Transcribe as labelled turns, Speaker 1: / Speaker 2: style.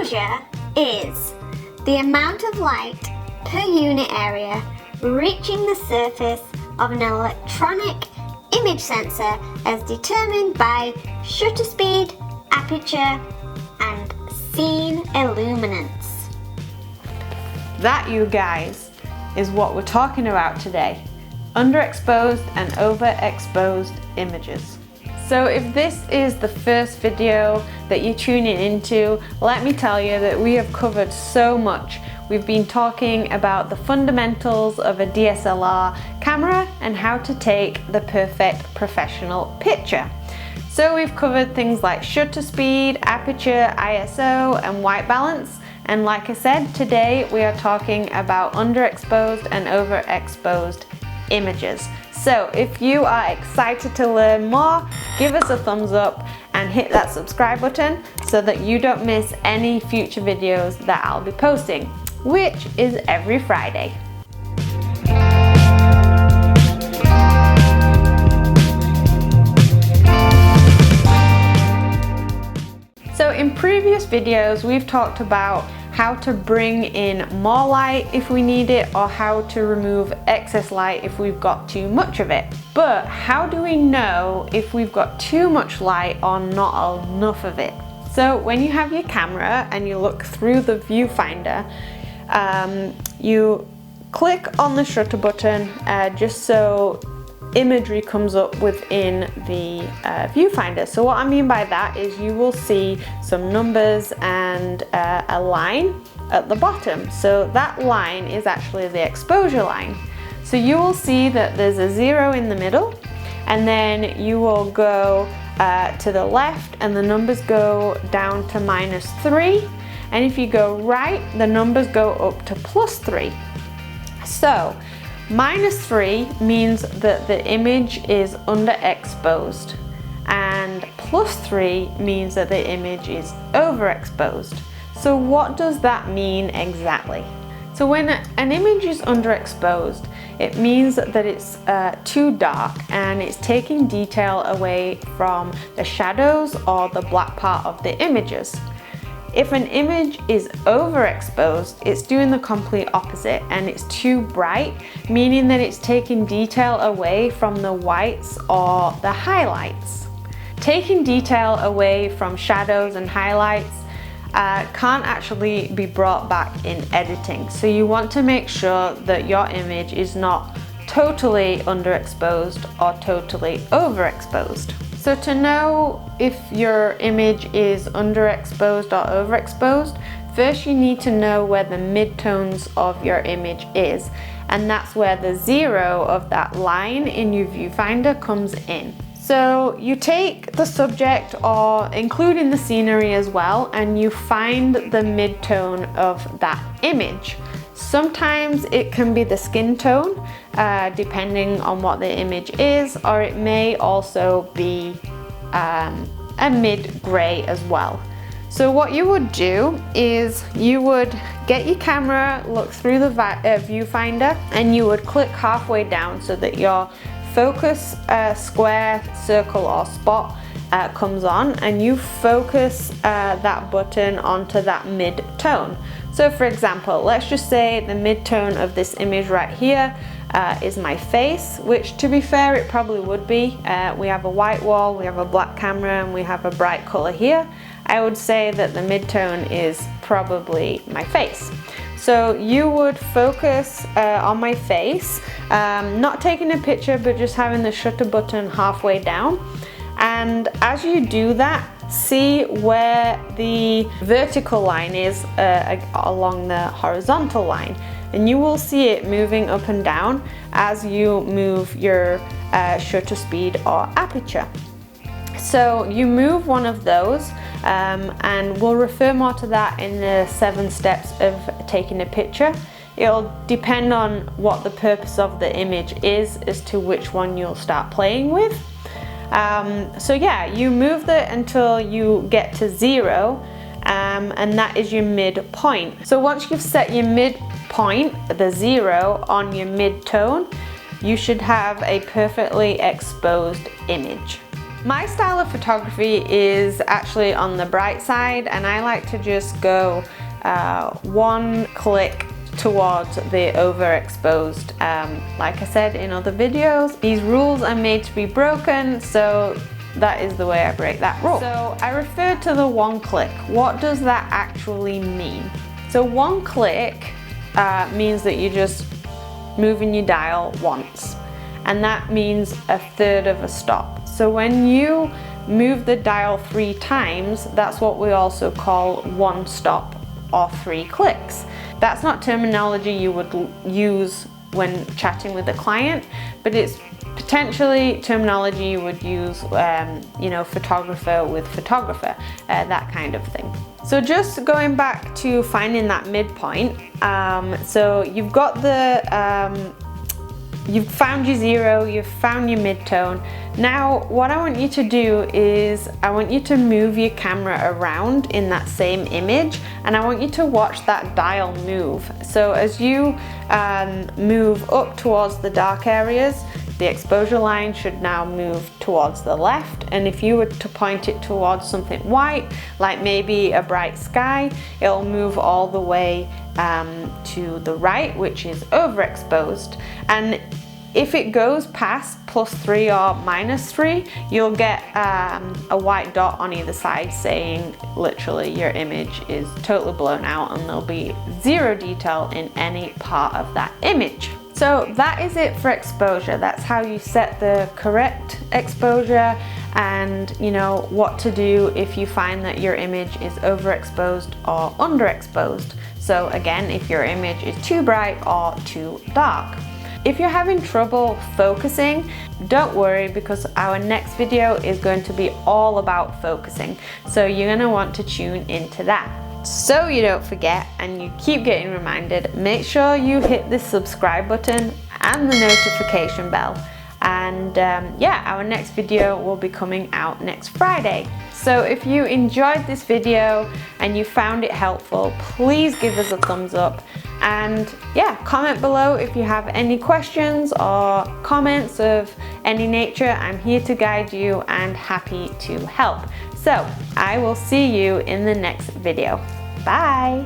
Speaker 1: Exposure is the amount of light per unit area reaching the surface of an electronic image sensor as determined by shutter speed, aperture, and scene illuminance.
Speaker 2: That, you guys, is what we're talking about today. Underexposed and overexposed images. So if this is the first video that you're tuning into, let me tell you that we have covered so much. We've been talking about the fundamentals of a DSLR camera and how to take the perfect professional picture. So we've covered things like shutter speed, aperture, ISO, and white balance. And like I said, today we are talking about underexposed and overexposed images. So if you are excited to learn more, give us a thumbs up and hit that subscribe button so that you don't miss any future videos that I'll be posting, which is every Friday. So in previous videos, we've talked about how to bring in more light if we need it, or how to remove excess light if we've got too much of it. But how do we know if we've got too much light or not enough of it? So when you have your camera and you look through the viewfinder, you click on the shutter button just so imagery comes up within the viewfinder. So what I mean by that is you will see some numbers and a line at the bottom. So that line is actually the exposure line. So you will see that there's a 0 in the middle, and then you will go to the left and the numbers go down to -3, and if you go right, the numbers go up to +3. So -3 means that the image is underexposed, and +3 means that the image is overexposed. So what does that mean exactly? So when an image is underexposed, it means that it's too dark and it's taking detail away from the shadows or the black part of the images. If an image is overexposed, it's doing the complete opposite and it's too bright, meaning that it's taking detail away from the whites or the highlights. Taking detail away from shadows and highlights can't actually be brought back in editing. So you want to make sure that your image is not totally underexposed or totally overexposed. So to know if your image is underexposed or overexposed, first you need to know where the midtones of your image is, and that's where the 0 of that line in your viewfinder comes in. So you take the subject, or including the scenery as well, and you find the midtone of that image. Sometimes it can be the skin tone, depending on what the image is, or it may also be a mid-gray as well. So what you would do is you would get your camera, look through the viewfinder, and you would click halfway down so that your focus square, circle, or spot comes on, and you focus that button onto that mid-tone. So for example, let's just say the mid-tone of this image right here is my face, which to be fair, it probably would be. We have a white wall, we have a black camera, and we have a bright color here. I would say that the mid-tone is probably my face. So you would focus on my face, not taking a picture, but just having the shutter button halfway down. And as you do that, see where the vertical line is along the horizontal line, and you will see it moving up and down as you move your shutter speed or aperture. So you move one of those, and we'll refer more to that in the 7 steps of taking a picture. It'll depend on what the purpose of the image is as to which one you'll start playing with. So yeah, you move it until you get to 0, and that is your midpoint. So once you've set your midpoint, the 0, on your mid-tone, you should have a perfectly exposed image. My style of photography is actually on the bright side, and I like to just go one click towards the overexposed. Like I said in other videos, these rules are made to be broken, so that is the way I break that rule. So I refer to the one click. What does that actually mean? So one click means that you're just moving your dial once, and that means a third of a stop. So when you move the dial 3 times, that's what we also call one stop or 3 clicks. That's not terminology you would use when chatting with a client, but it's potentially terminology you would use, you know, photographer with photographer, that kind of thing. So just going back to finding that midpoint, so you've got the, you've found your zero, you've found your midtone. Now what I want you to do is I want you to move your camera around in that same image, and I want you to watch that dial move. So as you move up towards the dark areas, the exposure line should now move towards the left, and if you were to point it towards something white, like maybe a bright sky, it'll move all the way to the right, which is overexposed. And if it goes past +3 or -3, you'll get a white dot on either side saying literally your image is totally blown out and there'll be 0 detail in any part of that image. So that is it for exposure. That's how you set the correct exposure, and you know what to do if you find that your image is overexposed or underexposed. So again, if your image is too bright or too dark. If you're having trouble focusing, don't worry, because our next video is going to be all about focusing. So you're going to want to tune into that. So you don't forget and you keep getting reminded, make sure you hit the subscribe button and the notification bell. And yeah, our next video will be coming out next Friday. So if you enjoyed this video and you found it helpful, please give us a thumbs up, and yeah, comment below if you have any questions or comments of any nature. I'm here to guide you and happy to help. So I will see you in the next video. Bye.